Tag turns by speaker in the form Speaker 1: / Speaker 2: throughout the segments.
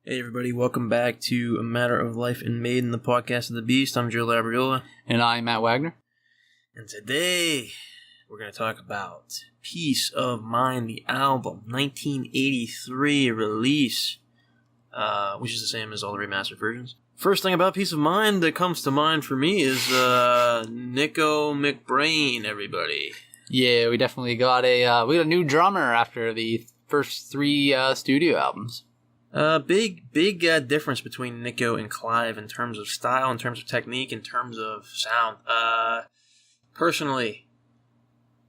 Speaker 1: Hey everybody, welcome back to A Matter of Life and Maiden, the podcast of the Beast. I'm Joe Labriola.
Speaker 2: And I'm Matt Wagner.
Speaker 1: And today, we're going to talk about Peace of Mind, the album, 1983 release, which is the same as all the remastered versions. First thing about Peace of Mind that comes to mind for me is Nicko McBrain, everybody.
Speaker 2: Yeah, we definitely got a new drummer after the first three studio albums.
Speaker 1: Big difference between Nicko and Clive in terms of style, in terms of technique, in terms of sound. Personally,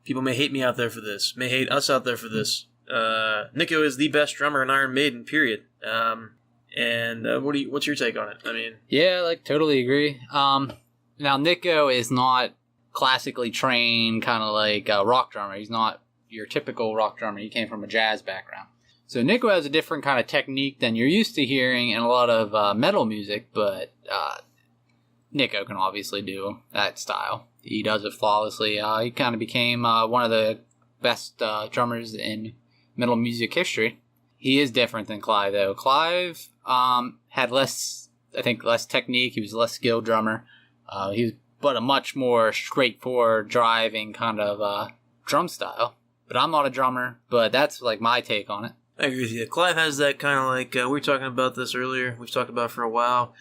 Speaker 1: people may hate me out there for this, may hate us out there for this. Nicko is the best drummer in Iron Maiden, period. What's your take on it? I mean,
Speaker 2: yeah, totally agree. Now Nicko is not classically trained, kind of like a rock drummer. He's not your typical rock drummer. He came from a jazz background. So Nicko has a different kind of technique than you're used to hearing in a lot of metal music, but Nicko can obviously do that style. He does it flawlessly. He kind of became one of the best drummers in metal music history. He is different than Clive, though. Clive had less technique. He was a less skilled drummer. He was but a much more straightforward, driving kind of drum style. But I'm not a drummer, but that's like my take on it.
Speaker 1: I agree with you. Clive has that kind of like, we were talking about this earlier, we've talked about it for a while,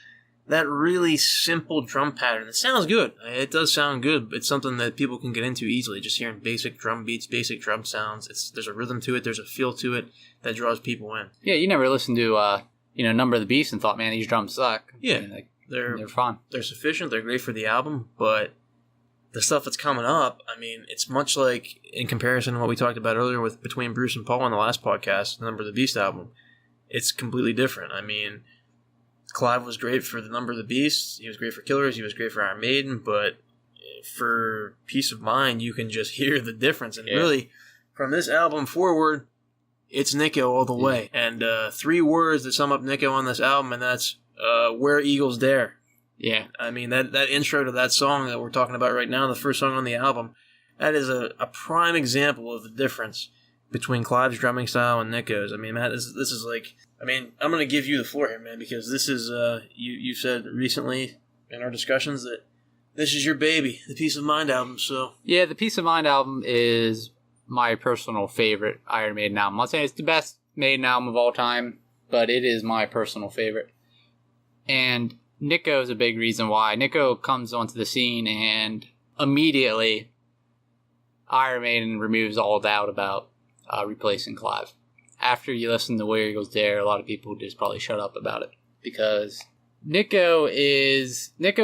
Speaker 1: that really simple drum pattern. It sounds good. It does sound good. It's something that people can get into easily, just hearing basic drum beats, basic drum sounds. There's a rhythm to it, there's a feel to it that draws people in.
Speaker 2: Yeah, you never listened to, Number of the Beast and thought, man, these drums suck.
Speaker 1: Yeah.
Speaker 2: I mean, they're fun.
Speaker 1: They're sufficient, they're great for the album, but the stuff that's coming up, I mean, it's much like, in comparison to what we talked about earlier between Bruce and Paul on the last podcast, the Number of the Beast album, it's completely different. I mean, Clive was great for the Number of the Beast, he was great for Killers, he was great for Iron Maiden, but for Peace of Mind, you can just hear the difference. And really, from this album forward, it's Nicko all the way. And 3 words that sum up Nicko on this album, and that's Where Eagles Dare.
Speaker 2: Yeah.
Speaker 1: I mean, that intro to that song that we're talking about right now, the first song on the album, that is a prime example of the difference between Clive's drumming style and Nicko's. I mean, Matt, this is like, I mean, I'm going to give you the floor here, man, because this is, you said recently in our discussions that this is your baby, the Peace of Mind album, so.
Speaker 2: Yeah, the Peace of Mind album is my personal favorite Iron Maiden album. I'm not saying it's the best Maiden album of all time, but it is my personal favorite. And Nicko is a big reason why. Nicko comes onto the scene and immediately Iron Maiden removes all doubt about replacing Clive. After you listen to Where Eagles Dare, a lot of people just probably shut up about it. Because Nicko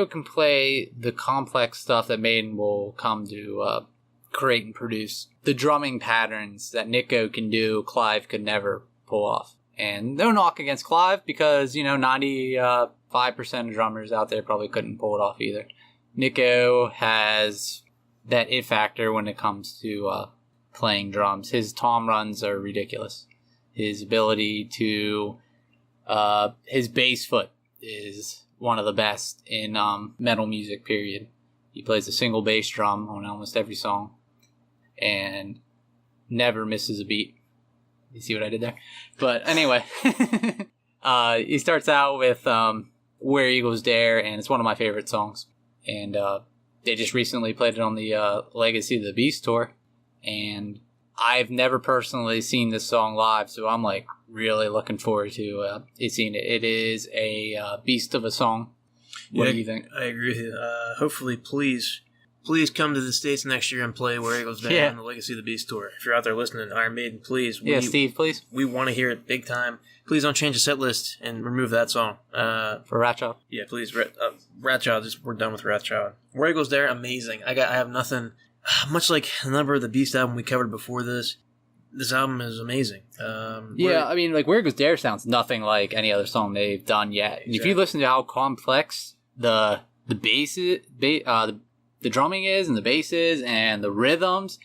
Speaker 2: can play the complex stuff that Maiden will come to create and produce. The drumming patterns that Nicko can do, Clive could never pull off. And no knock against Clive because, 95% of drummers out there probably couldn't pull it off either. Nicko has that it factor when it comes to playing drums. His tom runs are ridiculous. His ability to... his bass foot is one of the best in metal music, period. He plays a single bass drum on almost every song and never misses a beat. You see what I did there? But anyway, he starts out with Where Eagles Dare, and it's one of my favorite songs. And they just recently played it on the Legacy of the Beast tour. And I've never personally seen this song live, so I'm like really looking forward to seeing it. It is a beast of a song. What do you think?
Speaker 1: I agree with you. Hopefully, please come to the States next year and play Where Eagles Dare on the Legacy of the Beast tour. If you're out there listening, Iron Maiden, please.
Speaker 2: Steve, please.
Speaker 1: We want to hear it big time. Please don't change the set list and remove that song.
Speaker 2: For Wrathchild?
Speaker 1: Yeah, please. Wrathchild, we're done with Wrathchild. Where Eagles Dare, amazing. I have nothing. Much like the Number of the Beast album we covered before this album is amazing.
Speaker 2: I mean, like Where Eagles Dare sounds nothing like any other song they've done yet. Exactly. If you listen to how complex the bass is, the drumming is and the bass is and the rhythms,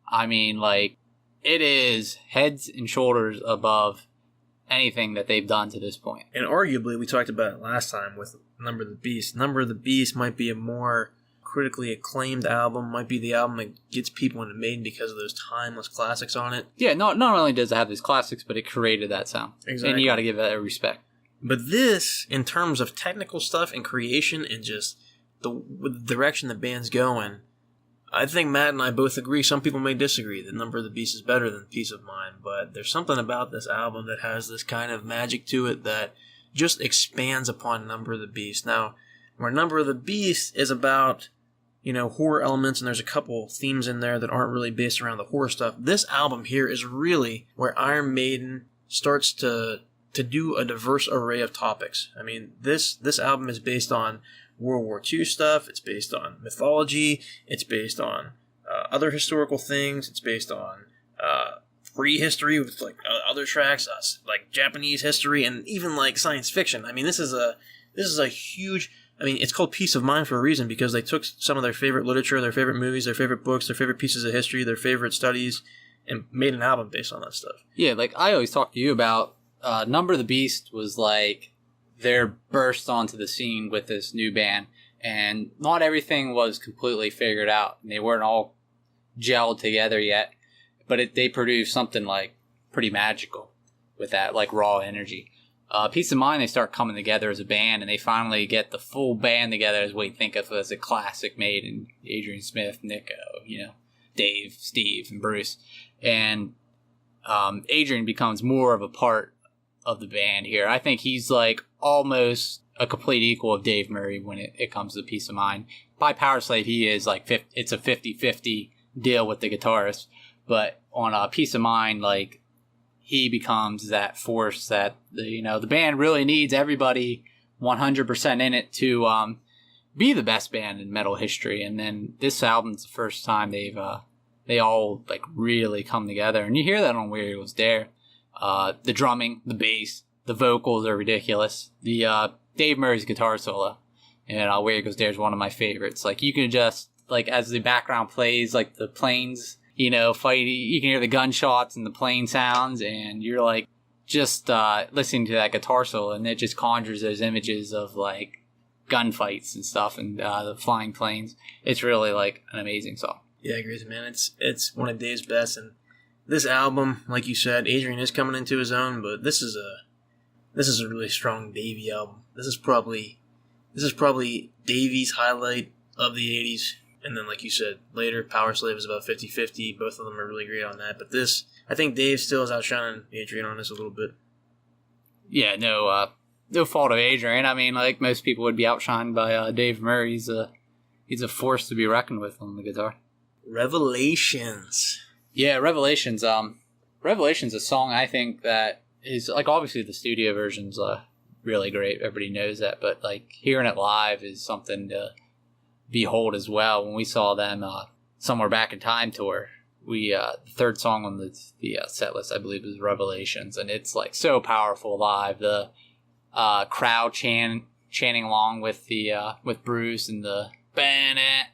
Speaker 2: I mean, like, it is heads and shoulders above anything that they've done to this point.
Speaker 1: And arguably, we talked about it last time with Number of the Beast. Number of the Beast might be a more critically acclaimed album, might be the album that gets people into Maiden because of those timeless classics on it.
Speaker 2: Yeah, not only does it have these classics, but it created that sound.
Speaker 1: Exactly.
Speaker 2: And you got to give it respect.
Speaker 1: But this, in terms of technical stuff and creation and just the direction the band's going, I think Matt and I both agree. Some people may disagree that Number of the Beast is better than Peace of Mind, but there's something about this album that has this kind of magic to it that just expands upon Number of the Beast. Now, where Number of the Beast is about, horror elements, and there's a couple themes in there that aren't really based around the horror stuff, this album here is really where Iron Maiden starts to do a diverse array of topics. I mean, this album is based on World War II stuff, it's based on mythology, it's based on other historical things, it's based on free history with other tracks, like Japanese history, and even like science fiction. I mean, this is a huge. I mean, it's called Peace of Mind for a reason, because they took some of their favorite literature, their favorite movies, their favorite books, their favorite pieces of history, their favorite studies, and made an album based on that stuff.
Speaker 2: Yeah, like I always talk to you about, Number of the Beast was like their burst onto the scene with this new band, and not everything was completely figured out, and they weren't all gelled together yet, but they produced something like pretty magical with that like raw energy. Peace of Mind, they start coming together as a band, and they finally get the full band together as we think of as a classic Maiden. Adrian Smith, Nicko, Dave, Steve, and Bruce. And Adrian becomes more of a part of the band here. I think he's like almost a complete equal of Dave Murray when it comes to Peace of Mind. By Power Slave, he is like it's a 50-50 deal with the guitarist, but on Peace of Mind, like he becomes that force that the band really needs everybody 100% in it to be the best band in metal history. And then this album's the first time they all like really come together, and you hear that on Where Eagles Dare. The drumming, the bass, the vocals are ridiculous. The Dave Murray's guitar solo and Where Eagles Dare is one of my favorites. Like you can just like as the background plays, like the planes, fight. You can hear the gunshots and the plane sounds, and you're like just listening to that guitar solo, and it just conjures those images of like gunfights and stuff and the flying planes. It's really like an amazing song.
Speaker 1: Yeah, I agree with you, man. It's one of Dave's best, and this album, like you said, Adrian is coming into his own, but this is a really strong Davey album. This is probably Davey's highlight of the 80s. And then, like you said, later, Power Slave is about 50-50. Both of them are really great on that. But this, I think Dave still is outshining Adrian on this a little bit.
Speaker 2: Yeah, no fault of Adrian. I mean, like most people would be outshined by Dave Murray. He's a force to be reckoned with on the guitar.
Speaker 1: Revelations.
Speaker 2: Yeah, Revelations. Revelations, a song I think that is like obviously the studio version's really great. Everybody knows that, but like hearing it live is something to behold as well. When we saw them Somewhere Back in Time tour, we the third song on the set list I believe is Revelations, and it's like so powerful live. The crowd chanting along with with Bruce and the Bennett.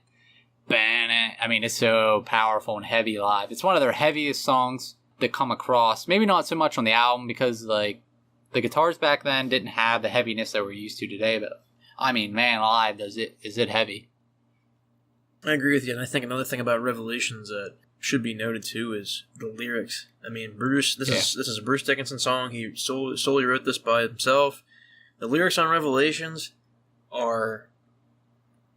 Speaker 2: I mean, it's so powerful and heavy live. It's one of their heaviest songs that come across. Maybe not so much on the album because like the guitars back then didn't have the heaviness that we're used to today. But I mean, man, live is it heavy?
Speaker 1: I agree with you, and I think another thing about Revelations that should be noted too is the lyrics. I mean, Bruce. This is a Bruce Dickinson song. He solely wrote this by himself. The lyrics on Revelations are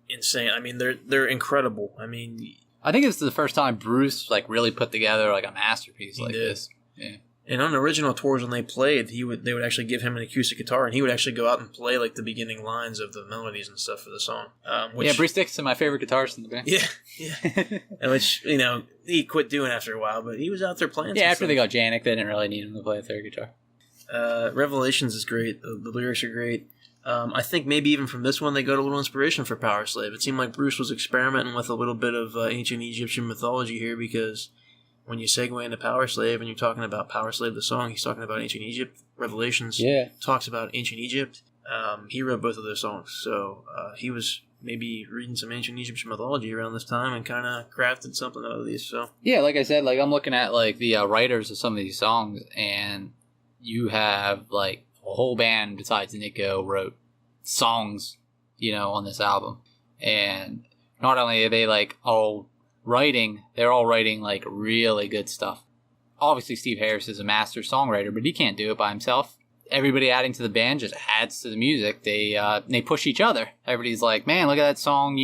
Speaker 1: insane. I mean, they're incredible. I mean,
Speaker 2: I think it's the first time Bruce like really put together like a masterpiece like this. Yeah.
Speaker 1: And on original tours when they played, they would actually give him an acoustic guitar, and he would actually go out and play like the beginning lines of the melodies and stuff for the song.
Speaker 2: Bruce Dickinson, my favorite guitarist in the band.
Speaker 1: Yeah. Which he quit doing after a while, but he was out there playing.
Speaker 2: Yeah, after they got Janik, they didn't really need him to play a third guitar.
Speaker 1: Revelations is great. The lyrics are great. I think maybe even from this one they got a little inspiration for Power Slave. It seemed like Bruce was experimenting with a little bit of ancient Egyptian mythology here, because when you segue into Power Slave and you're talking about Power Slave the song, he's talking about ancient Egypt. Revelations talks about ancient Egypt. He wrote both of those songs, so he was maybe reading some ancient Egyptian mythology around this time and kind of crafted something out of these. So
Speaker 2: yeah, like I said, like I'm looking at like the writers of some of these songs, and you have like a whole band besides Nicko wrote songs, on this album. And not only are they like they're all writing like really good stuff. Obviously Steve Harris is a master songwriter, but he can't do it by himself. everybody adding to the band just adds to the music. They push each other. Everybody's like, man, look at that song,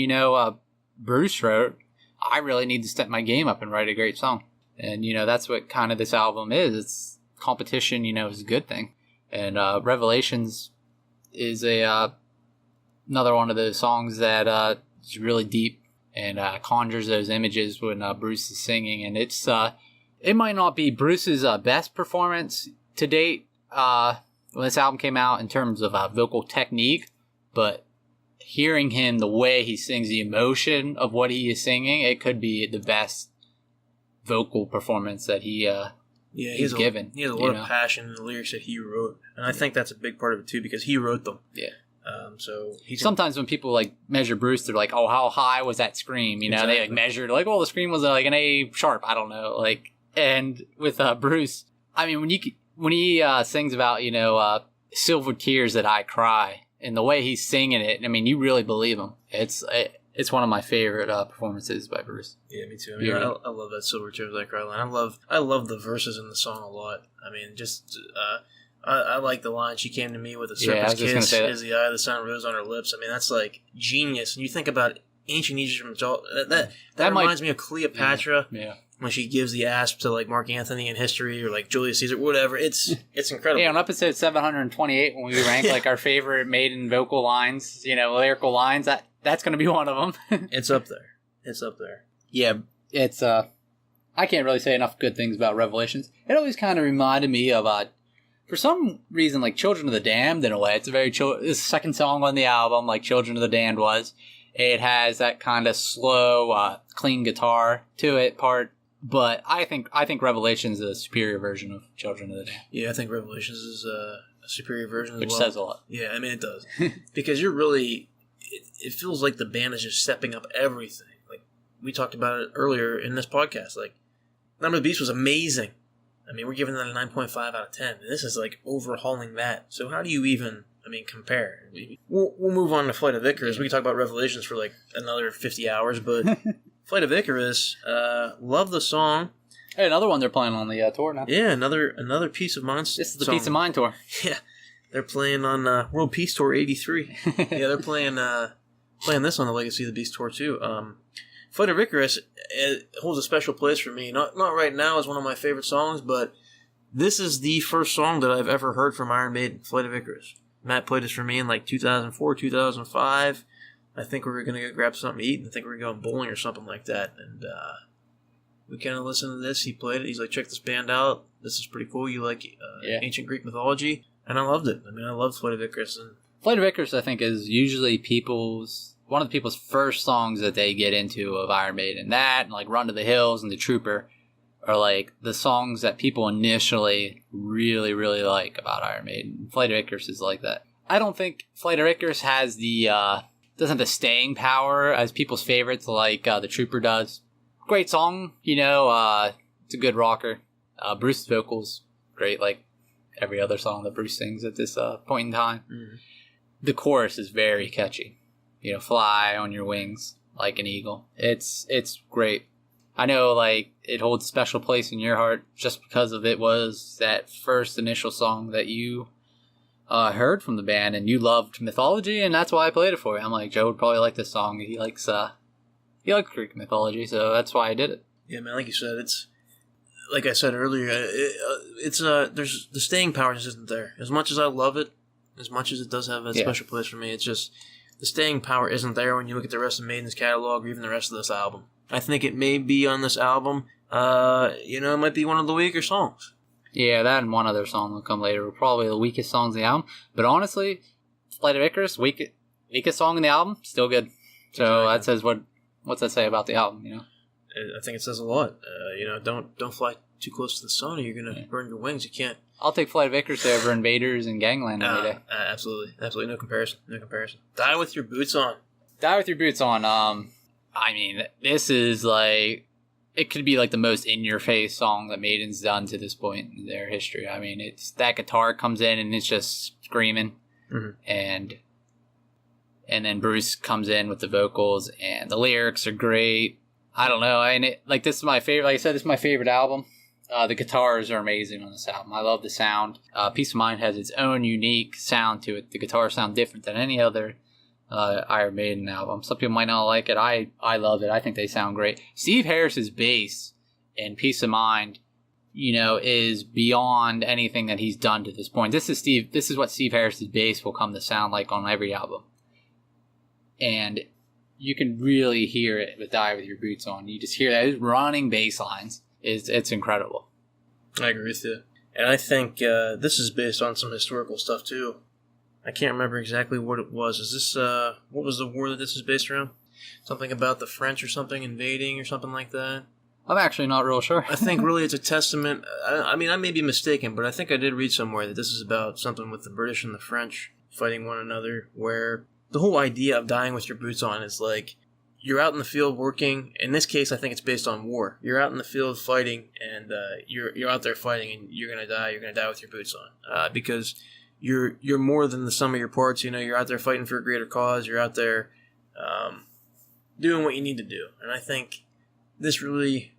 Speaker 2: Bruce wrote. I really need to step my game up and write a great song. And, that's what kind of this album is. It's competition, is a good thing. And Revelations is another one of those songs that is really deep and conjures those images when Bruce is singing. And it might not be Bruce's best performance to date when this album came out in terms of vocal technique, but hearing him, the way he sings, the emotion of what he is singing, it could be the best vocal performance that he's given.
Speaker 1: He has a lot of passion in the lyrics that he wrote, and I think that's a big part of it too because he wrote them.
Speaker 2: Yeah.
Speaker 1: So
Speaker 2: sometimes when people measure Bruce, they're like, "Oh, how high was that scream?" Exactly. They measured the scream was an A sharp. I don't know. And with Bruce, I mean, when he sings about silver tears that I cry, and the way he's singing it, I mean, you really believe him. It's one of my favorite performances by Bruce.
Speaker 1: Yeah, me too. I mean, I love that Silver Tears I Cry line. I love the verses in the song a lot. I mean, just I like the line, "She came to me with a serpent's kiss, is the eye, the sun rose on her lips." I mean, that's genius. And you think about ancient Egyptian that reminds me of Cleopatra.
Speaker 2: Yeah.
Speaker 1: When she gives the asp to Mark Antony in history or Julius Caesar, whatever, it's incredible.
Speaker 2: Yeah, on episode 728 when we rank our favorite Maiden vocal lines, lyrical lines, that's going to be one of them.
Speaker 1: It's up there.
Speaker 2: Yeah, it's I can't really say enough good things about Revelations. It always kind of reminded me of for some reason Children of the Damned in a way. It's a very it's the second song on the album, like Children of the Damned was. It has that kind of slow, clean guitar to it part. But I think Revelations is a superior version of Children of the Damned.
Speaker 1: Yeah, I think Revelations is a superior version as well.
Speaker 2: Which says a lot.
Speaker 1: Yeah, I mean, it does. Because you're really... It feels like the band is just stepping up everything. We talked about it earlier in this podcast. Number of the Beast was amazing. I mean, we're giving that a 9.5 out of 10. And this is overhauling that. So how do you even... compare? We'll move on to Flight of Icarus. We can talk about Revelations for another 50 hours, but... Flight of Icarus, love the song.
Speaker 2: Hey, another one they're playing on the tour now.
Speaker 1: Yeah, another Peace of Mind.
Speaker 2: This is the Peace of Mind tour.
Speaker 1: Yeah, they're playing on World Peace Tour '83. Yeah, they're playing this on the Legacy of the Beast tour too. Flight of Icarus holds a special place for me. Not right now as one of my favorite songs, but this is the first song that I've ever heard from Iron Maiden. Flight of Icarus. Matt played this for me in 2004, 2005. I think we were going to go grab something to eat, and I think we were going bowling or something like that. And we kind of listened to this. He played it. He's like, check this band out. This is pretty cool. You like ancient Greek mythology? And I loved it. I mean, I loved Flight of Icarus. And
Speaker 2: Flight of Icarus, I think, is usually one of the people's first songs that they get into of Iron Maiden. That, and Run to the Hills and The Trooper are the songs that people initially really, really like about Iron Maiden. Flight of Icarus is like that. I don't think Flight of Icarus has doesn't have the staying power as people's favorites The Trooper does. Great song, it's a good rocker. Bruce's vocals, great, every other song that Bruce sings at this point in time. Mm-hmm. The chorus is very catchy. Fly on your wings like an eagle. It's great. I know, it holds a special place in your heart just because of it was that first initial song that you heard from the band, and you loved mythology, and that's why I played it for you. I'm like, Joe would probably like this song. He likes Greek mythology, so that's why I did it.
Speaker 1: Yeah, man, like you said, it's like I said earlier, there's the staying power just isn't there. As much as I love it, as much as it does have a special place for me, it's just the staying power isn't there when you look at the rest of Maiden's catalog or even the rest of this album. I think it may be on this album. It might be one of the weaker songs.
Speaker 2: Yeah, that and one other song will come later. Probably the weakest songs in the album. But honestly, Flight of Icarus, weakest song in the album, still good. So That says what's that say about the album?
Speaker 1: I think it says a lot. Don't fly too close to the sun, or you're gonna burn your wings. You can't.
Speaker 2: I'll take Flight of Icarus over Invaders and Gangland any day.
Speaker 1: Absolutely, no comparison. Die with your boots on.
Speaker 2: Die with your boots on. I mean, this is it could be the most in-your-face song that Maiden's done to this point in their history. I mean, it's that guitar comes in and it's just screaming, mm-hmm. and then Bruce comes in with the vocals, and the lyrics are great. I don't know. This is my favorite. Like I said, this is my favorite album. The guitars are amazing on this album. I love the sound. Peace of Mind has its own unique sound to it. The guitars sound different than any other Iron Maiden album. Some people might not like it. I love it. I think they sound great. Steve Harris's bass in Peace of Mind, is beyond anything that he's done to this point. This is what Steve Harris's bass will come to sound like on every album. And you can really hear it with Die With Your Boots On. You just hear those running bass lines. It's incredible.
Speaker 1: I agree with you. And I think this is based on some historical stuff, too. I can't remember exactly what it was. Is this, what was the war that this is based around? Something about the French or something invading or something like that?
Speaker 2: I'm actually not real sure.
Speaker 1: I think really it's a testament. I mean, I may be mistaken, but I think I did read somewhere that this is about something with the British and the French fighting one another, where the whole idea of dying with your boots on is like, you're out in the field working. In this case, I think it's based on war. You're out in the field fighting, and you're out there fighting, and you're gonna die. You're gonna die with your boots on, because you're more than the sum of your parts. You're out there fighting for a greater cause. You're out there doing what you need to do. And I think this really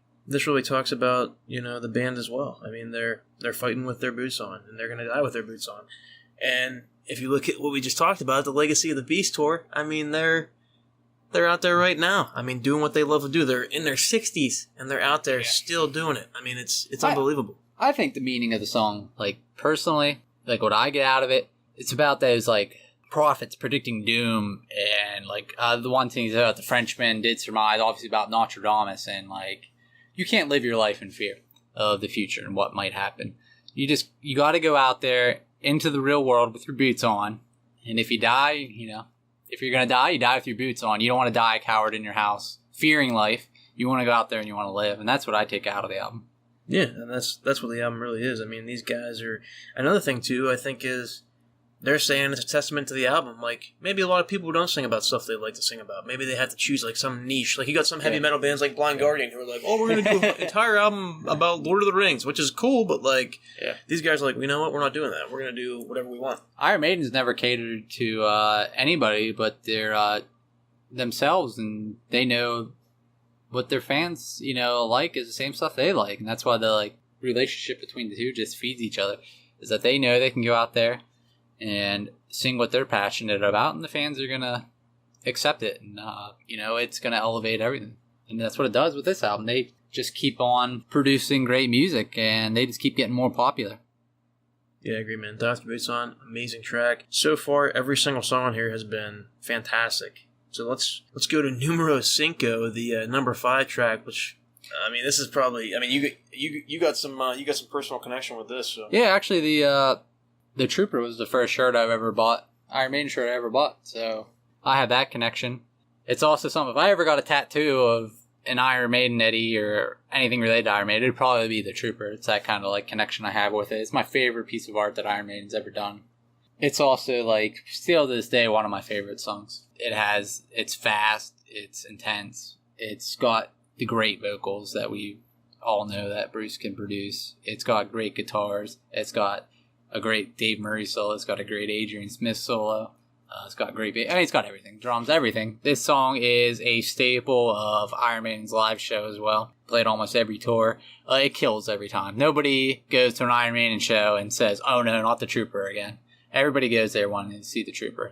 Speaker 1: talks about the band as well. I mean, they're fighting with their boots on, and they're gonna die with their boots on. And if you look at what we just talked about, the Legacy of the Beast tour, I mean, they're out there right now. I mean, doing what they love to do. They're in their 60s, and they're out there still doing it. I mean, it's unbelievable.
Speaker 2: I think the meaning of the song, personally, what I get out of it, it's about those, prophets predicting doom, and, the one thing about the Frenchmen did surmise, obviously, about Nostradamus, and, you can't live your life in fear of the future and what might happen. You got to go out there into the real world with your boots on, and if you die, if you're going to die, you die with your boots on. You don't want to die a coward in your house, fearing life. You want to go out there and you want to live, and that's what I take out of the album.
Speaker 1: Yeah, and that's what the album really is. I mean, these guys are... Another thing, too, I think is they're saying it's a testament to the album. Maybe a lot of people don't sing about stuff they like to sing about. Maybe they have to choose, some niche. You got some heavy metal bands like Blind Guardian who are like, oh, we're going to do an entire album about Lord of the Rings, which is cool, but, these guys are like, you know what? We're not doing that. We're going to do whatever we want.
Speaker 2: Iron Maiden's never catered to anybody but their themselves, and they know what their fans, like is the same stuff they like. And that's why the, relationship between the two just feeds each other, is that they know they can go out there and sing what they're passionate about, and the fans are going to accept it. And, it's going to elevate everything. And that's what it does with this album. They just keep on producing great music, and they just keep getting more popular.
Speaker 1: Yeah, I agree, man. Dr. Boots On, amazing track. So far, every single song on here has been fantastic. So let's go to Numero Cinco, the number 5 track, which... I mean, this is probably... I mean, you got some personal connection with this. So.
Speaker 2: Yeah, actually, the Trooper was the first shirt I've ever bought. Iron Maiden shirt I ever bought. So I have that connection. It's also something... If I ever got a tattoo of an Iron Maiden Eddie or anything related to Iron Maiden, it'd probably be the Trooper. It's that kind of connection I have with it. It's my favorite piece of art that Iron Maiden's ever done. It's also still to this day one of my favorite songs. It's fast, it's intense, it's got the great vocals that we all know that Bruce can produce. It's got great guitars. It's got a great Dave Murray solo. It's got a great Adrian Smith solo. It's got great... it's got everything. Drums, everything. This song is a staple of Iron Maiden's live show as well. Played almost every tour. It kills every time. Nobody goes to an Iron Maiden show and says, oh no, not the Trooper again. Everybody goes there wanting to see the Trooper.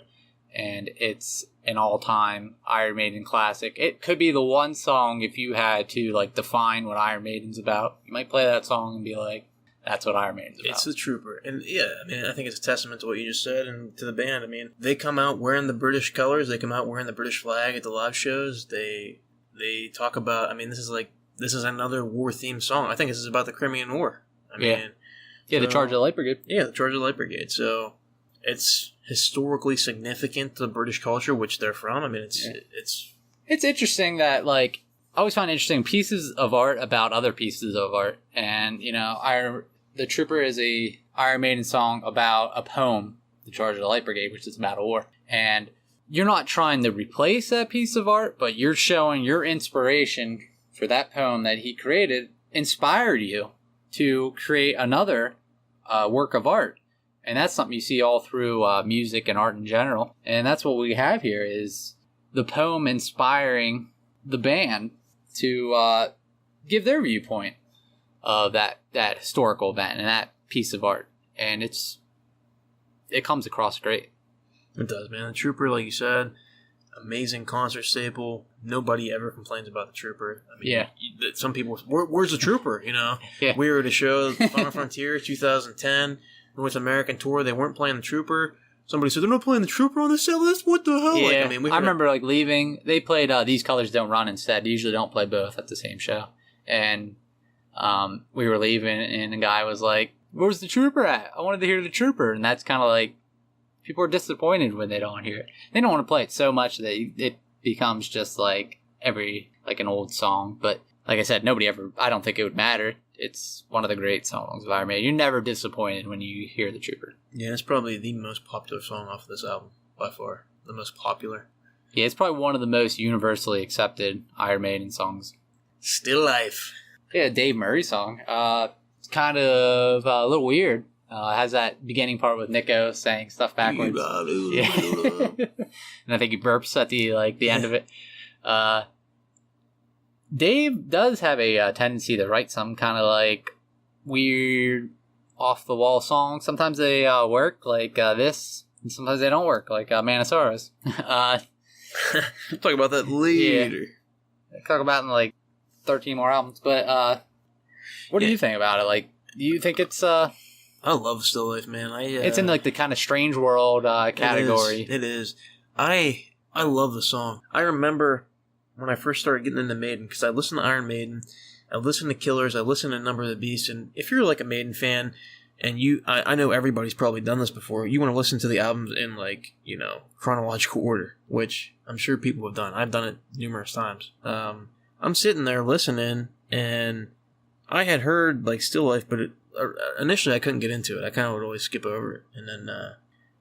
Speaker 2: And it's an all-time Iron Maiden classic. It could be the one song, if you had to define what Iron Maiden's about, you might play that song and be like, that's what Iron Maiden's about.
Speaker 1: It's the Trooper. And yeah, I mean, I think it's a testament to what you just said and to the band. I mean, they come out wearing the British colors. They come out wearing the British flag at the live shows. They talk about... I mean, this is another war-themed song. I think this is about the Crimean War. I mean,
Speaker 2: the Charge of the Light Brigade.
Speaker 1: Yeah, the Charge of the Light Brigade. So it's historically significant to the British culture, which they're from. I mean, it's
Speaker 2: interesting that I always find interesting pieces of art about other pieces of art, and the Trooper is a Iron Maiden song about a poem, the Charge of the Light Brigade, which is about a war, and you're not trying to replace that piece of art, but you're showing your inspiration for that poem that he created inspired you to create another work of art. And that's something you see all through music and art in general. And that's what we have here is the poem inspiring the band to give their viewpoint of that historical event and that piece of art, and it comes across great.
Speaker 1: It does, man. The Trooper, like you said, amazing concert staple. Nobody ever complains about the Trooper. I mean,
Speaker 2: yeah.
Speaker 1: Some people, where's the Trooper? You know,
Speaker 2: yeah.
Speaker 1: We were at a show, Final Frontier, 2010, North American tour. They weren't playing the Trooper. Somebody said they're not playing the Trooper on the set list. What the hell?
Speaker 2: Yeah.
Speaker 1: Like,
Speaker 2: I remember like leaving. They played These Colors Don't Run instead. They usually don't play both at the same show, and we were leaving, and the guy was like, "Where's the Trooper at? I wanted to hear the Trooper." And that's kind of like, people are disappointed when they don't hear it. They don't want to play it so much that it becomes just like an old song. But like I said, I don't think it would matter. It's one of the great songs of Iron Maiden. You're never disappointed when you hear the Trooper.
Speaker 1: Yeah, it's probably the most popular song off of this album, by far. The most popular.
Speaker 2: Yeah, it's probably one of the most universally accepted Iron Maiden songs.
Speaker 1: Still Life.
Speaker 2: Yeah, Dave Murray song. It's kind of a little weird. It has that beginning part with Nicko saying stuff backwards. Yeah. And I think he burps at the end of it. Dave does have a tendency to write some kind of like weird off the wall songs. Sometimes they work like this, and sometimes they don't work like Manosaurus.
Speaker 1: Talk about that later.
Speaker 2: Yeah. Talk about it in like 13 more albums. But what do you think about it? Like, do you think it's
Speaker 1: I love Still Life, man.
Speaker 2: It's in like the kind of strange world category.
Speaker 1: It is. I love the song. I remember when I first started getting into Maiden, because I listened to Iron Maiden, I listened to Killers, I listened to Number of the Beast, and if you're like a Maiden fan, and I know everybody's probably done this before, you want to listen to the albums in like, chronological order, which I'm sure people have done. I've done it numerous times. I'm sitting there listening, and I had heard like Still Life, but initially I couldn't get into it. I kind of would always skip over it, and then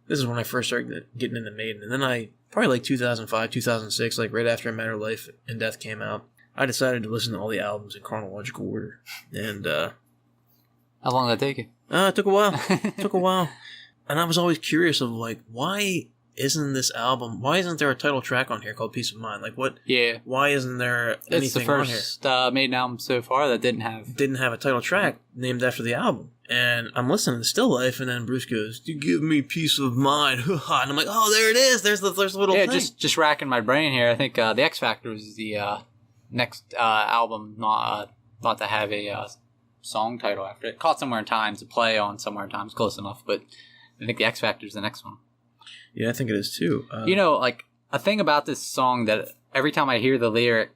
Speaker 1: this is when I first started getting into Maiden, and then probably like 2005, 2006, like right after A Matter of Life and Death came out, I decided to listen to all the albums in chronological order. And
Speaker 2: how long did that take you?
Speaker 1: It took a while. And I was always curious of like, why isn't there a title track on here called Peace of Mind? Like what?
Speaker 2: Yeah.
Speaker 1: Why isn't there anything on here?
Speaker 2: It's the first Maiden album so far that didn't have
Speaker 1: a title track named after the album. And I'm listening to Still Life, and then Bruce goes, "You give me peace of mind," and I'm like, "Oh, there it is. There's the little thing."
Speaker 2: Just racking my brain here. I think the X Factor was the next album not to have a song title after it. Caught Somewhere in Time to play on Somewhere in Time is close enough, but I think the X Factor is the next one.
Speaker 1: Yeah, I think it is too.
Speaker 2: Like a thing about this song that every time I hear the lyric,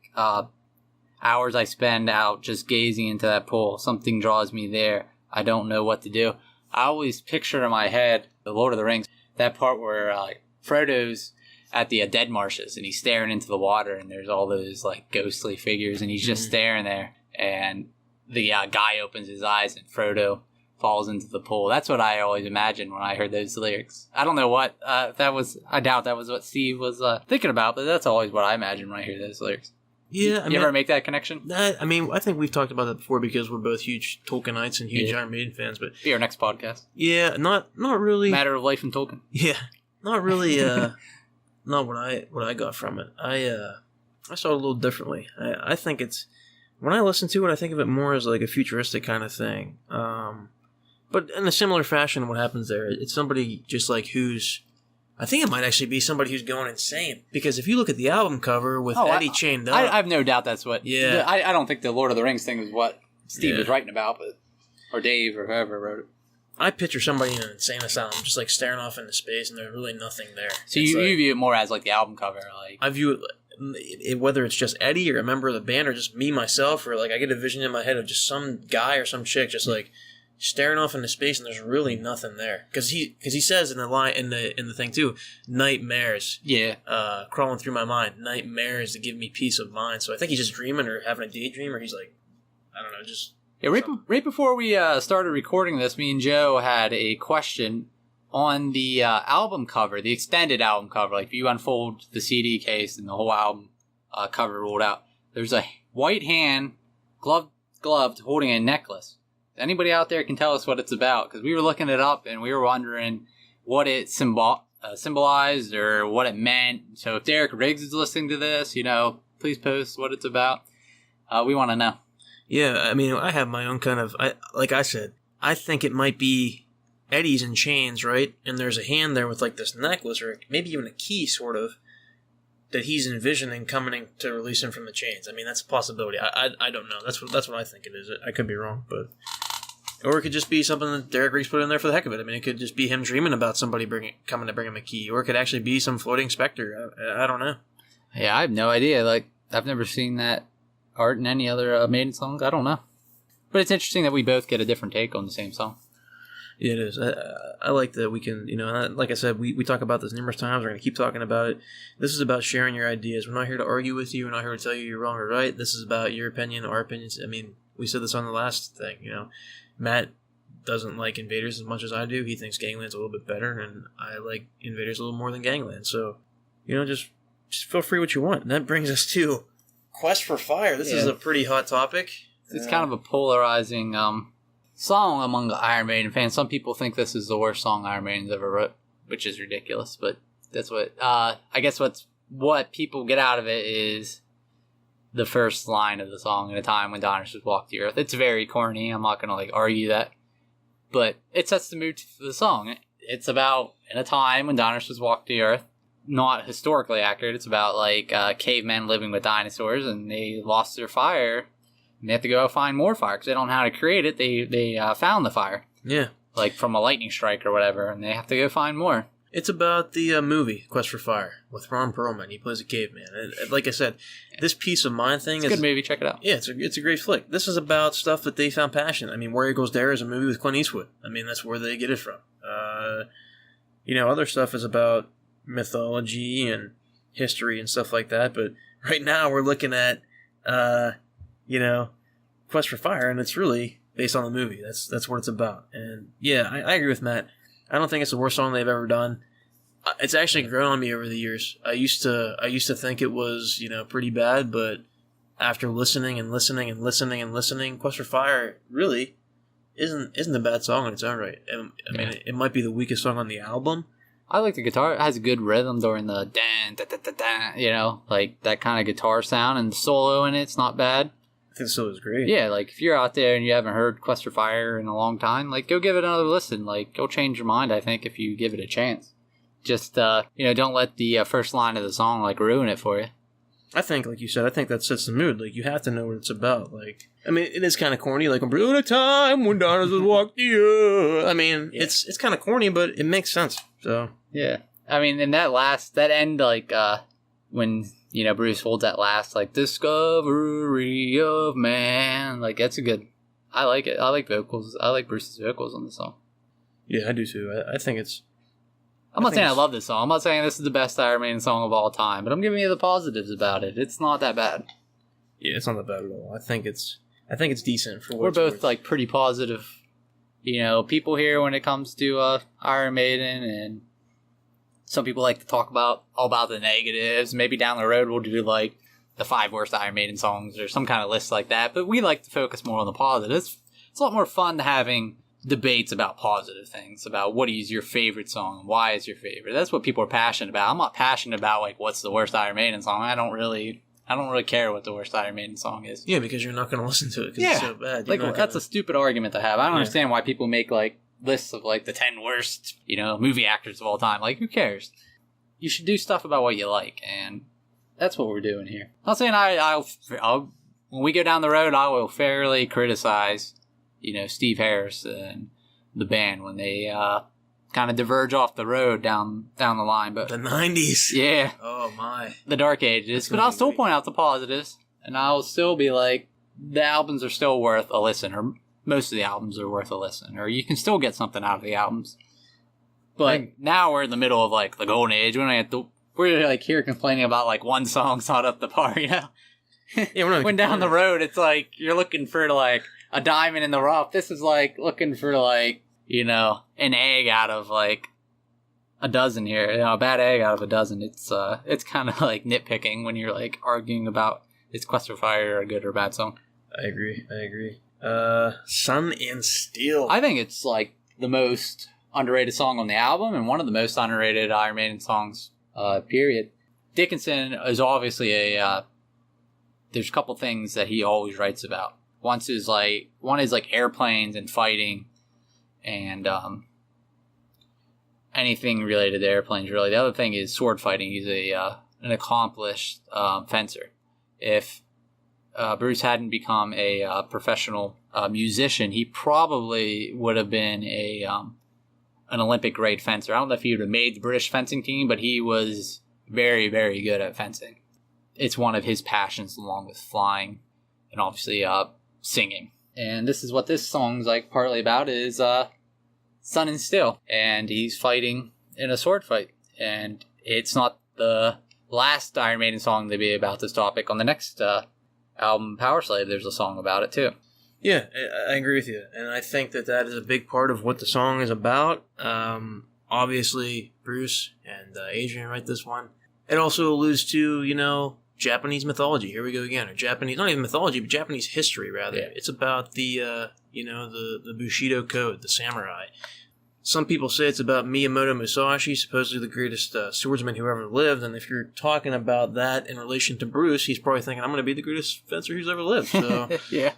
Speaker 2: hours I spend out just gazing into that pool, something draws me there. I don't know what to do. I always picture in my head the Lord of the Rings, that part where Frodo's at the dead marshes and he's staring into the water, and there's all those like ghostly figures, and he's just staring there, and the guy opens his eyes and Frodo falls into the pool. That's what I always imagined when I heard those lyrics. I don't know what that was. I doubt that was what Steve was thinking about, but that's always what I imagine when I hear those lyrics.
Speaker 1: Yeah,
Speaker 2: you ever make that connection?
Speaker 1: I think we've talked about that before because we're both huge Tolkienites and huge Iron Maiden fans. But
Speaker 2: be our next podcast.
Speaker 1: Yeah, not really.
Speaker 2: Matter of Life and Tolkien.
Speaker 1: Yeah, not really. Not what I got from it. I saw it a little differently. I think it's, when I listen to it, I think of it more as like a futuristic kind of thing. But in a similar fashion, what happens there? It's somebody just like who's. I think it might actually be somebody who's going insane. Because if you look at the album cover with Eddie chained up...
Speaker 2: I have no doubt that's what...
Speaker 1: Yeah.
Speaker 2: I don't think the Lord of the Rings thing is what Steve was writing about, or Dave, or whoever wrote it.
Speaker 1: I picture somebody in an insane asylum just like staring off into space, and there's really nothing there.
Speaker 2: So you view it more as like the album cover? Like
Speaker 1: I view it, whether it's just Eddie or a member of the band or just me, myself, or like I get a vision in my head of just some guy or some chick just like... staring off into space, and there's really nothing there. Because he says in the line in the thing too, nightmares.
Speaker 2: Yeah.
Speaker 1: Crawling through my mind, nightmares to give me peace of mind. So I think he's just dreaming or having a daydream, or he's like, I don't know, just.
Speaker 2: Yeah. Right before we started recording this, me and Joe had a question on the album cover, the extended album cover. Like if you unfold the CD case and the whole album cover rolled out, there's a white hand gloved holding a necklace. Anybody out there can tell us what it's about, because we were looking it up and we were wondering what it symbolized or what it meant. So if Derek Riggs is listening to this, please post what it's about. We want to know.
Speaker 1: Yeah, I mean, I have my own kind of, like I said, I think it might be Eddie's in chains, right? And there's a hand there with like this necklace or maybe even a key, sort of, that he's envisioning coming to release him from the chains. I mean, that's a possibility. I don't know. That's what I think it is. I could be wrong, but or it could just be something that Derek Riggs put in there for the heck of it. I mean, it could just be him dreaming about somebody coming to bring him a key, or it could actually be some floating specter. I don't know.
Speaker 2: Yeah, I have no idea. Like, I've never seen that art in any other Maiden songs. I don't know, but it's interesting that we both get a different take on the same song.
Speaker 1: Yeah, it is. I like that we can, like I said, we talk about this numerous times. We're going to keep talking about it. This is about sharing your ideas. We're not here to argue with you. We're not here to tell you you're wrong or right. This is about your opinion, our opinions. I mean, we said this on the last thing, Matt doesn't like Invaders as much as I do. He thinks Gangland's a little bit better, and I like Invaders a little more than Gangland. So, just feel free what you want. And that brings us to Quest for Fire. This is a pretty hot topic.
Speaker 2: It's kind of a polarizing song among the Iron Maiden fans. Some people think this is the worst song Iron Maiden's ever wrote, which is ridiculous. But that's what I guess what people get out of it is the first line of the song, "In a time when dinosaurs walked the earth." It's very corny. I'm not gonna argue that, but it sets the mood for the song. It's about in a time when dinosaurs walked the earth. Not historically accurate. It's about cavemen living with dinosaurs, and they lost their fire. And they have to go find more fire because they don't know how to create it. They found the fire.
Speaker 1: Yeah.
Speaker 2: Like from a lightning strike or whatever, and they have to go find more.
Speaker 1: It's about the movie Quest for Fire with Ron Perlman. He plays a caveman. And like I said, this Peace of Mind thing
Speaker 2: is a good movie. Check it out.
Speaker 1: Yeah, it's a great flick. This is about stuff that they found passion. I mean, Warrior Goes There is a movie with Clint Eastwood. I mean, that's where they get it from. Other stuff is about mythology and history and stuff like that. But right now we're looking at, Quest for Fire, and it's really based on the movie. That's what it's about. And yeah, I agree with Matt. I don't think it's the worst song they've ever done. It's actually grown on me over the years. I used to think it was, pretty bad, but after listening and listening and listening and listening, Quest for Fire really isn't a bad song in its own right. I mean, it might be the weakest song on the album.
Speaker 2: I like the guitar. It has a good rhythm during the dan, da, da, da, da, like that kind of guitar sound, and the solo in it's not bad.
Speaker 1: I think the solo is great.
Speaker 2: Yeah, like if you're out there and you haven't heard Quest for Fire in a long time, go give it another listen. Go change your mind, I think, if you give it a chance. Just, don't let the first line of the song, ruin it for you.
Speaker 1: I think, like you said, that sets the mood. You have to know what it's about. I mean, it is kind of corny. I'm at a time when dinosaurs walked the earth. I mean, yeah. It's kind of corny, but it makes sense. So
Speaker 2: yeah, I mean, in that end, when Bruce holds that last discovery of man, that's a good. I like it. I like vocals. I like Bruce's vocals on the song.
Speaker 1: Yeah, I do too. I think it's.
Speaker 2: I'm not saying I love this song. I'm not saying this is the best Iron Maiden song of all time, but I'm giving you the positives about it. It's not that bad.
Speaker 1: Yeah, it's not that bad at all. I think it's decent for what
Speaker 2: we're both pretty positive, people here when it comes to Iron Maiden, and some people like to talk all about the negatives. Maybe down the road we'll do the 5 worst Iron Maiden songs or some kind of list like that. But we like to focus more on the positives. It's a lot more fun having debates about positive things, about what is your favorite song and why is your favorite. That's what people are passionate about. I'm not passionate about what's the worst Iron Maiden song. I don't really care what the worst Iron Maiden song is.
Speaker 1: Yeah, because you're not going to listen to it because it's so bad.
Speaker 2: That's a stupid argument to have. I don't understand why people make lists of the 10 worst, movie actors of all time. Who cares? You should do stuff about what you like, and that's what we're doing here. I'm not saying I'll when we go down the road, I will fairly criticize, Steve Harris and the band when they kind of diverge off the road down the line. But
Speaker 1: the 90s.
Speaker 2: Yeah.
Speaker 1: Oh, my.
Speaker 2: The dark ages. But I'll still point out the positives, and I'll still be the albums are still worth a listen, or most of the albums are worth a listen, or you can still get something out of the albums. But now we're in the middle of the golden age. We're here complaining about one song's not up to par, Yeah,
Speaker 1: we're not
Speaker 2: when down the road, it's you're looking for a diamond in the rough. This is looking for an egg out of a dozen here. A bad egg out of a dozen. It's kind of nitpicking when you're arguing about is Quest for Fire a good or bad song.
Speaker 1: I agree. Sun and Steel.
Speaker 2: I think it's the most underrated song on the album and one of the most underrated Iron Maiden songs, period. Dickinson is obviously there's a couple things that he always writes about. One is like airplanes and fighting, and anything related to airplanes. Really, the other thing is sword fighting. He's an accomplished fencer. If Bruce hadn't become a professional musician, he probably would have been an Olympic grade fencer. I don't know if he would have made the British fencing team, but he was very, very good at fencing. It's one of his passions, along with flying and obviously singing. And this is what this song's like partly about, is Sun and Still. And he's fighting in a sword fight. And it's not the last Iron Maiden song to be about this topic. On the next album, Power Slave, there's a song about it too.
Speaker 1: Yeah, I agree with you. And I think that is a big part of what the song is about. Obviously, Bruce and Adrian write this one. It also alludes to, Japanese mythology. Here we go again. Or Japanese, not even mythology, but Japanese history, rather. Yeah. It's about the Bushido Code, the samurai. Some people say it's about Miyamoto Musashi, supposedly the greatest swordsman who ever lived. And if you're talking about that in relation to Bruce, he's probably thinking, I'm going to be the greatest fencer who's ever lived. So
Speaker 2: yeah.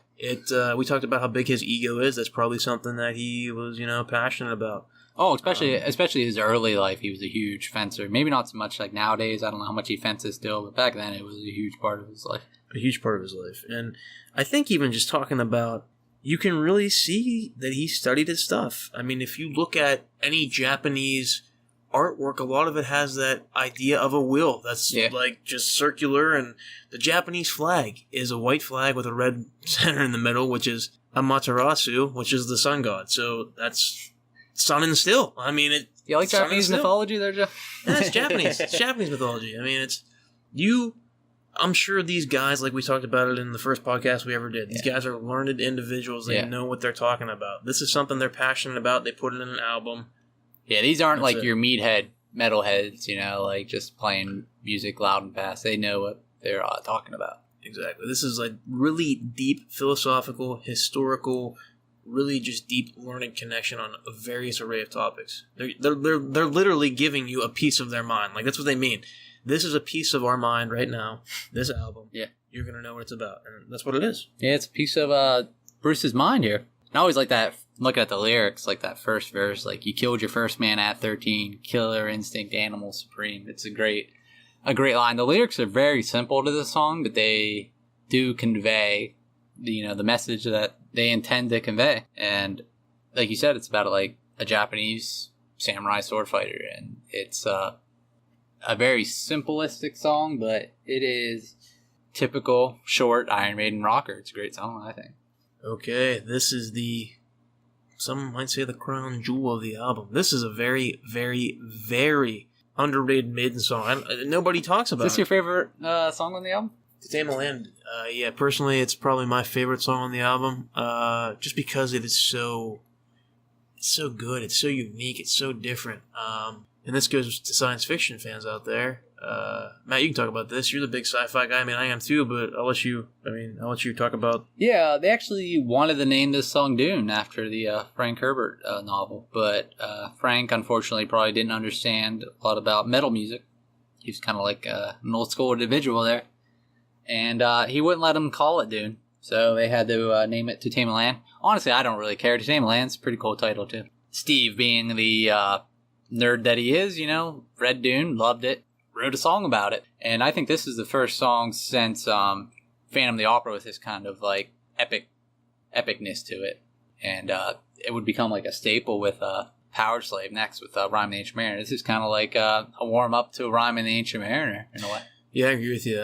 Speaker 1: We talked about how big his ego is. That's probably something that he was, passionate about.
Speaker 2: Oh, especially his early life, he was a huge fencer. Maybe not so much like nowadays. I don't know how much he fences still, but back then it was a huge part of his life.
Speaker 1: A huge part of his life. And I think even just talking about, you can really see that he studied his stuff. I mean, if you look at any Japanese artwork, a lot of it has that idea of a wheel that's like just circular, and the Japanese flag is a white flag with a red center in the middle, which is Amaterasu, which is the sun god. So that's Sun and Still. I mean,
Speaker 2: you like Japanese mythology there, Jeff?
Speaker 1: Yeah, it's Japanese. It's Japanese mythology. I mean, I'm sure these guys, like we talked about it in the first podcast we ever did, these guys are learned individuals. They know what they're talking about. This is something they're passionate about. They put it in an album.
Speaker 2: Yeah, these aren't like your metalheads, like just playing music loud and fast. They know what they're talking about.
Speaker 1: Exactly. This is like really deep philosophical, historical, really just deep learning connection on a various array of topics. They're literally giving you a piece of their mind. Like, that's what they mean. This is a piece of our mind right now. This album. Yeah. You're going to know what it's about. And that's what it is.
Speaker 2: Yeah, it's a piece of Bruce's mind here. I always like that, looking at the lyrics, like that first verse, like, you killed your first man at 13, killer instinct, animal supreme. It's a great line. The lyrics are very simple to the song, but they do convey the message that they intend to convey. And like you said, it's about like a Japanese samurai sword fighter, and it's a very simplistic song, but it is typical short Iron Maiden rocker. It's a great song, I think.
Speaker 1: Okay, this is some might say the crown jewel of the album. This is a very, very, very underrated Maiden song. Nobody talks about it.
Speaker 2: Is this your favorite song on the album?
Speaker 1: To Tame a Land, yeah, personally, it's probably my favorite song on the album, just because it is so good, it's so unique, it's so different, and this goes to science fiction fans out there. Matt, you can talk about this. You're the big sci-fi guy. I mean, I am too, but I'll let you talk about...
Speaker 2: Yeah, they actually wanted to name this song Dune after the Frank Herbert novel, but Frank, unfortunately, probably didn't understand a lot about metal music. He was kind of like an old school individual there. And he wouldn't let them call it Dune, so they had to name it To Tame a Land. Honestly, I don't really care. To Tame a Land's a pretty cool title, too. Steve, being the nerd that he is, read Dune, loved it, wrote a song about it. And I think this is the first song since Phantom of the Opera with this kind of, like, epicness to it. And it would become, like, a staple with Power Slave next with Rhyme the Ancient Mariner. This is kind of like a warm-up to Rhyme in the Ancient Mariner, in a way.
Speaker 1: Yeah, I agree with you.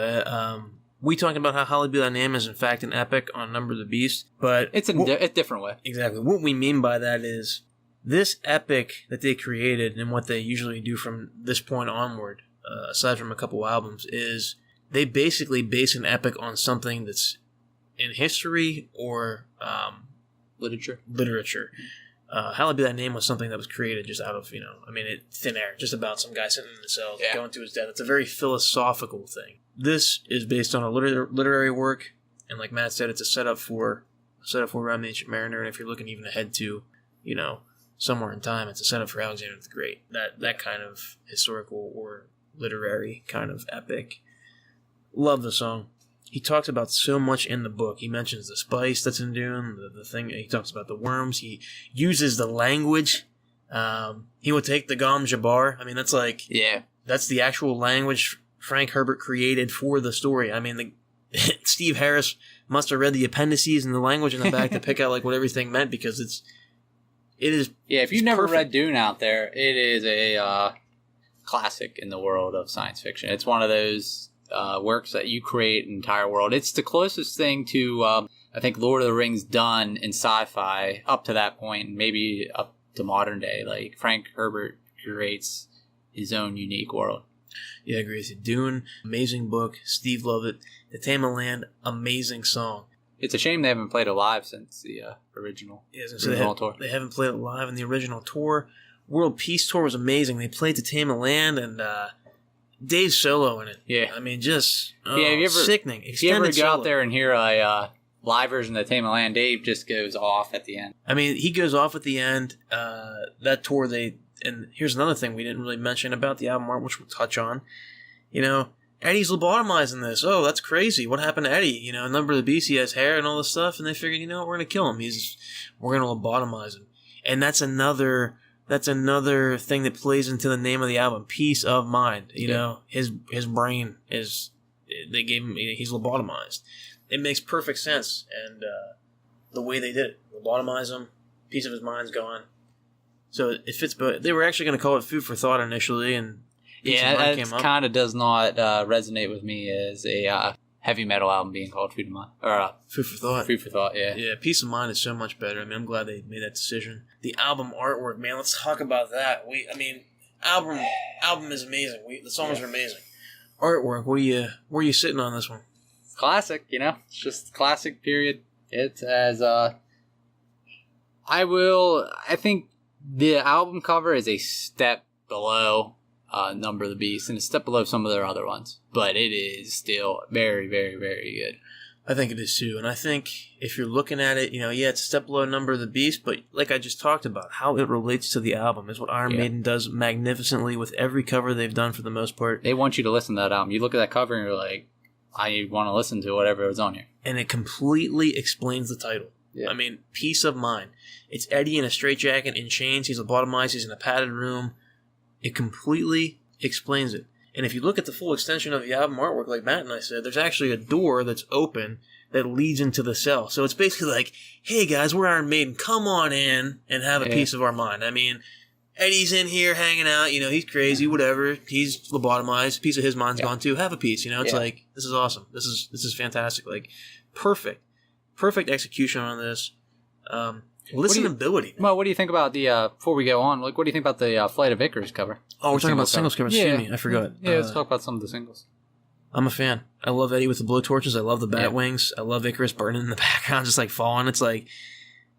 Speaker 1: We talked about how Hallowed Be Thy Name is, in fact, an epic on Number of the Beast, but...
Speaker 2: It's a different way.
Speaker 1: Exactly. What we mean by that is this epic that they created, and what they usually do from this point onward, aside from a couple albums, is they basically base an epic on something that's in history or...
Speaker 2: literature.
Speaker 1: Hallowed Be Thy Name was something that was created just out of, thin air, just about some guy sitting in the cells going to his death. It's a very philosophical thing. This is based on a literary work, and like Matt said, it's a setup for Rhyme the Ancient Mariner, and if you're looking even ahead to, somewhere in time, it's a setup for Alexander the Great. That kind of historical or literary kind of epic. Love the song. he talks about so much in the book. He mentions the spice that's in Dune, the thing. He talks about the worms. He uses the language. He would take the Gom Jabbar. I mean, that's like that's the actual language Frank Herbert created for the story. I mean, Steve Harris must have read the appendices and the language in the back to pick out like what everything meant, because it is.
Speaker 2: Yeah, if you've never read Dune out there, it is a classic in the world of science fiction. It's one of those works that you create an entire world. It's the closest thing to I think Lord of the Rings done in sci-fi up to that point, maybe up to modern day. Like Frank Herbert creates his own unique world.
Speaker 1: Yeah, I agree with you. Dune, amazing book. Steve loved it. The Tame of Land, amazing song.
Speaker 2: It's a shame they haven't played it live since the original tour.
Speaker 1: They haven't played it live in the original tour. World Peace Tour was amazing. They played The Tame of Land, and Dave's solo in it.
Speaker 2: Yeah.
Speaker 1: I mean, just
Speaker 2: sickening.
Speaker 1: If
Speaker 2: you ever go out there and hear a live version of The Tame of Land, Dave just goes off at the end.
Speaker 1: I mean, he goes off at the end. That tour, and here's another thing we didn't really mention about the album art, which we'll touch on. You know, Eddie's lobotomizing this. Oh, that's crazy. What happened to Eddie? You know, Number of the Beast, he has hair and all this stuff, and they figured, you know what, we're going to kill him. We're going to lobotomize him. And that's another thing that plays into the name of the album, Peace of Mind. You know, his brain is, they gave him, he's lobotomized. It makes perfect sense. And the way they did it, lobotomize him, piece of his mind's gone. So it fits, but they were actually going to call it Food for Thought initially, and
Speaker 2: that kind of does not resonate with me as a heavy metal album being called Food for Thought. Food for Thought, yeah.
Speaker 1: Yeah, Peace of Mind is so much better. I mean, I'm glad they made that decision. The album artwork, man, let's talk about that. Album is amazing. The songs are amazing. Artwork, where are you sitting on this one?
Speaker 2: Classic, you know? It's just classic, period. It's as, I think the album cover is a step below Number of the Beast and a step below some of their other ones, but it is still very, very, very good.
Speaker 1: I think it is too, and I think if you're looking at it, you know, it's a step below Number of the Beast, but like I just talked about, how it relates to the album is what Iron Maiden does magnificently with every cover they've done for the most part.
Speaker 2: They want you to listen to that album. You look at that cover and you're like, I want to listen to whatever is on here.
Speaker 1: And it completely explains the title. Yeah. I mean, Peace of Mind. It's Eddie in a straitjacket, in chains, he's lobotomized, he's in a padded room. It completely explains it. And if you look at the full extension of the album artwork, like Matt and I said, there's actually a door that's open that leads into the cell. So it's basically like, hey guys, we're Iron Maiden, come on in and have a piece of our mind. I mean, Eddie's in here hanging out, you know, he's crazy, whatever. He's lobotomized, a piece of his mind's gone too. Have a piece, you know. It's like, this is awesome. This is fantastic. Like, perfect execution on this. Listenability.
Speaker 2: Well, what do you think about the, before we go on, like, what do you think about the Flight of Icarus cover?
Speaker 1: Oh, we're talking about singles cover. Excuse me, I forgot.
Speaker 2: Yeah, let's talk about some of the singles.
Speaker 1: I'm a fan. I love Eddie with the blowtorches. I love the bat wings. I love Icarus burning in the background, just like falling. It's like,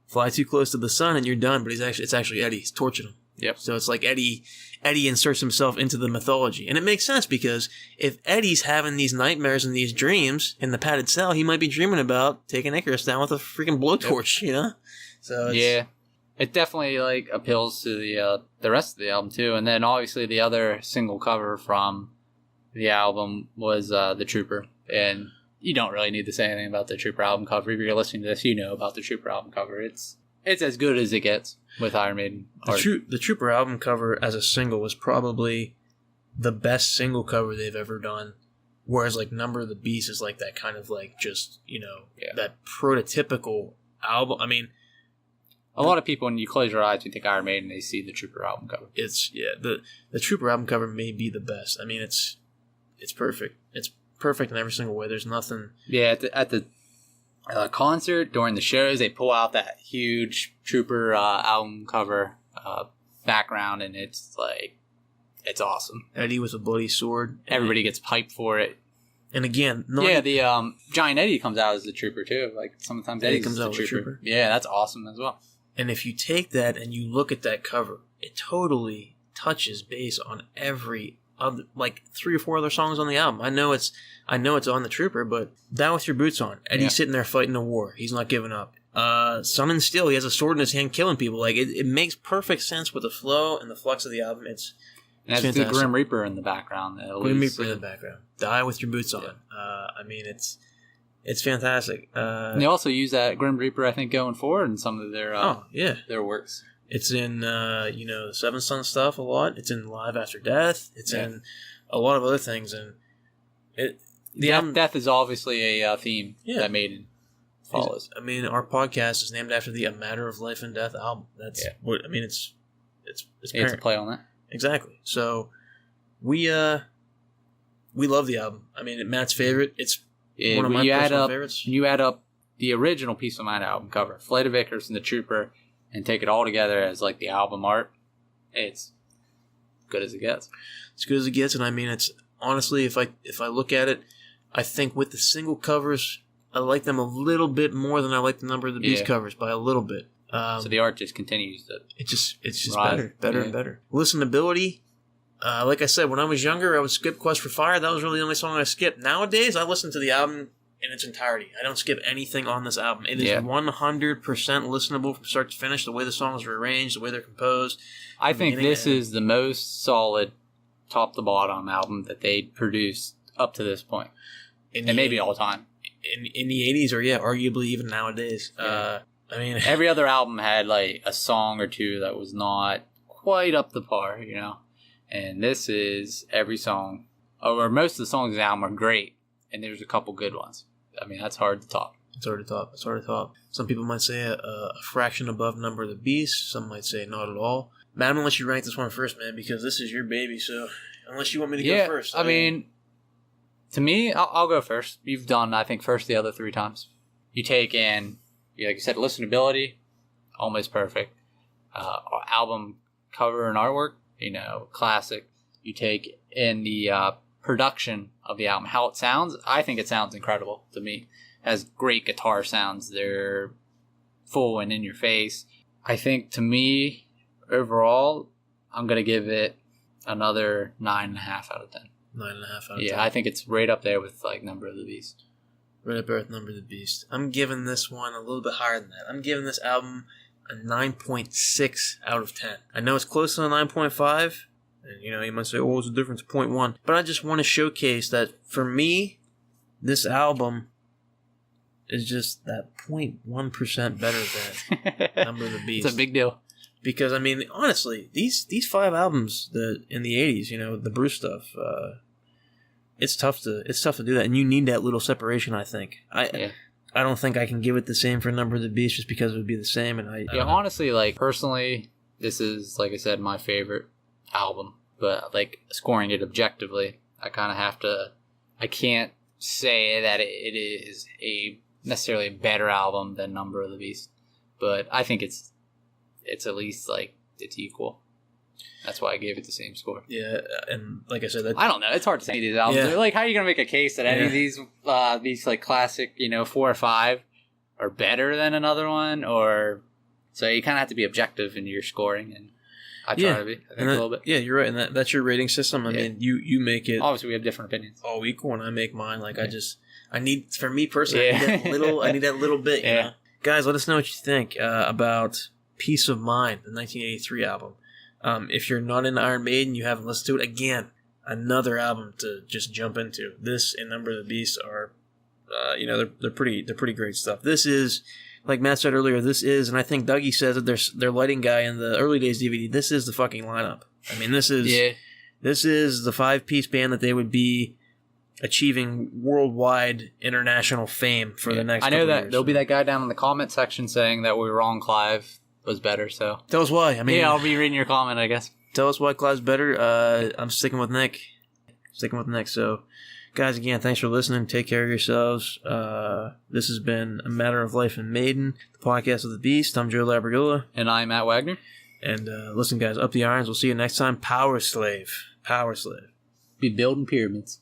Speaker 1: fly too close to the sun and you're done, but it's actually Eddie. He's torching him.
Speaker 2: Yep.
Speaker 1: So it's like Eddie inserts himself into the mythology. And it makes sense because if Eddie's having these nightmares and these dreams in the padded cell, he might be dreaming about taking Icarus down with a freaking blowtorch, you know? So
Speaker 2: it definitely like appeals to the rest of the album too. And then obviously the other single cover from the album was The Trooper. And you don't really need to say anything about the Trooper album cover. If you're listening to this, you know about the Trooper album cover. It's as good as it gets with Iron Maiden art.
Speaker 1: The Trooper album cover as a single was probably the best single cover they've ever done. Whereas like Number of the Beast is like that kind of like just, you know, that prototypical album. I mean,
Speaker 2: a lot of people, when you close your eyes, you think Iron Maiden, they see the Trooper album cover.
Speaker 1: The Trooper album cover may be the best. I mean, it's perfect. It's perfect in every single way. There's nothing.
Speaker 2: Yeah, at the concert, during the shows, they pull out that huge Trooper album cover background, and it's like, it's awesome.
Speaker 1: Eddie with a bloody sword.
Speaker 2: Everybody gets piped for it.
Speaker 1: And again,
Speaker 2: the Giant Eddie comes out as the Trooper too. Like sometimes Eddie comes out as the Trooper. Yeah, that's awesome as well.
Speaker 1: And if you take that and you look at that cover, it totally touches base on every other, like 3 or 4 other songs on the album. I know it's on the Trooper, but Down With Your Boots On. Eddie's sitting there fighting a war. He's not giving up. Sun and Steel. He has a sword in his hand, killing people. Like it makes perfect sense with the flow and the flux of the album. It's
Speaker 2: the Grim Reaper in the background.
Speaker 1: Grim Reaper in the background. Die With Your Boots On. I mean, it's It's fantastic.
Speaker 2: And they also use that Grim Reaper, I think, going forward in some of their their works.
Speaker 1: It's in the Seven Son stuff a lot. It's in Live After Death. It's in a lot of other things, and
Speaker 2: death is obviously a theme that Maiden follows.
Speaker 1: I mean, our podcast is named after the A Matter of Life and Death album. That's what I mean. It's
Speaker 2: a play on that.
Speaker 1: Exactly. So we love the album. I mean, Matt's favorite. It's one of my personal favorites.
Speaker 2: You add up the original Peace of Mind album cover, Flight of Icarus and The Trooper, and take it all together as like the album art. It's good as it gets.
Speaker 1: It's good as it gets, and I mean, it's honestly, if I look at it, I think with the single covers, I like them a little bit more than I like the Number of the Beast covers by a little bit.
Speaker 2: So the art just continues to.
Speaker 1: It's just better and better. Listenability. Like I said, when I was younger, I would skip Quest for Fire. That was really the only song I skipped. Nowadays, I listen to the album in its entirety. I don't skip anything on this album. It is 100% listenable from start to finish, the way the songs are arranged, the way they're composed.
Speaker 2: I think this is the most solid top to bottom album that they produced up to this point. And maybe all time.
Speaker 1: In the 80s, or arguably even nowadays. I mean,
Speaker 2: every other album had like a song or two that was not quite up to par, you know? And this is every song, or most of the songs in the album are great, and there's a couple good ones. I mean, that's hard to top.
Speaker 1: It's hard to top. Some people might say a fraction above Number of the Beast. Some might say not at all. Matt, I'm going to let you rank this one first, man, because this is your baby, so unless you want me to go first.
Speaker 2: I mean, to me, I'll go first. You've done, I think, first the other 3 times. You take in, like you said, listenability, almost perfect. Album cover and artwork, classic. You take in the production of the album, how it sounds. I think it sounds incredible to me. It has great guitar sounds. They're full and in your face. I think to me, overall, I'm going to give it another 9.5 out of 10.
Speaker 1: 9.5 out of 10.
Speaker 2: Yeah, I think it's right up there with like Number of the Beast.
Speaker 1: Right up there with Number of the Beast. I'm giving this one a little bit higher than that. I'm giving this album a 9.6 out of 10. I know it's close to a 9.5. And, you might say, oh, it's a difference of 0.1. But I just want to showcase that for me, this album is just that 0.1% better than Number of the Beast.
Speaker 2: It's a big deal.
Speaker 1: Because, I mean, honestly, these 5 albums in the 80s, the Bruce stuff, it's tough to do that. And you need that little separation, I think. I don't think I can give it the same for Number of the Beast just because it would be the same. And
Speaker 2: honestly, like, personally, this is, like I said, my favorite album. But, like, scoring it objectively, I kind of have to... I can't say that it is necessarily a better album than Number of the Beast. But I think it's at least, like, it's equal. That's why I gave it the same score.
Speaker 1: Yeah, and like I said...
Speaker 2: I don't know. It's hard to say these albums. Yeah. Like, how are you going to make a case that any of these like, classic, 4 or 5 are better than another one? Or... So you kind of have to be objective in your scoring, and I try to be, I think, a little bit.
Speaker 1: Yeah, you're right, and that's your rating system. I mean, you make it...
Speaker 2: Obviously, we have different opinions.
Speaker 1: Oh, equal, and I make mine. Like, I need, for me personally, I need that little bit, you know? Guys, let us know what you think about Peace of Mind, the 1983 album. If you're not into Iron Maiden, you haven't listened to it, again, another album to just jump into. This and Number of the Beast are, they're pretty great stuff. This is... Like Matt said earlier, and I think Dougie says that their lighting guy in the early days DVD, this is the fucking lineup. I mean, this is the 5-piece band that they would be achieving worldwide international fame for the next couple years. I know that
Speaker 2: there'll be that guy down in the comment section saying that we were wrong, Clive was better, so.
Speaker 1: Tell us why. I mean,
Speaker 2: I'll be reading your comment, I guess.
Speaker 1: Tell us why Clive's better. I'm sticking with Nick. So, guys, again, thanks for listening. Take care of yourselves. This has been A Matter of Life and Maiden, the podcast of the Beast. I'm Joe Labriola.
Speaker 2: And I'm Matt Wagner.
Speaker 1: And listen, guys, up the irons. We'll see you next time. Power Slave.
Speaker 2: Be building pyramids.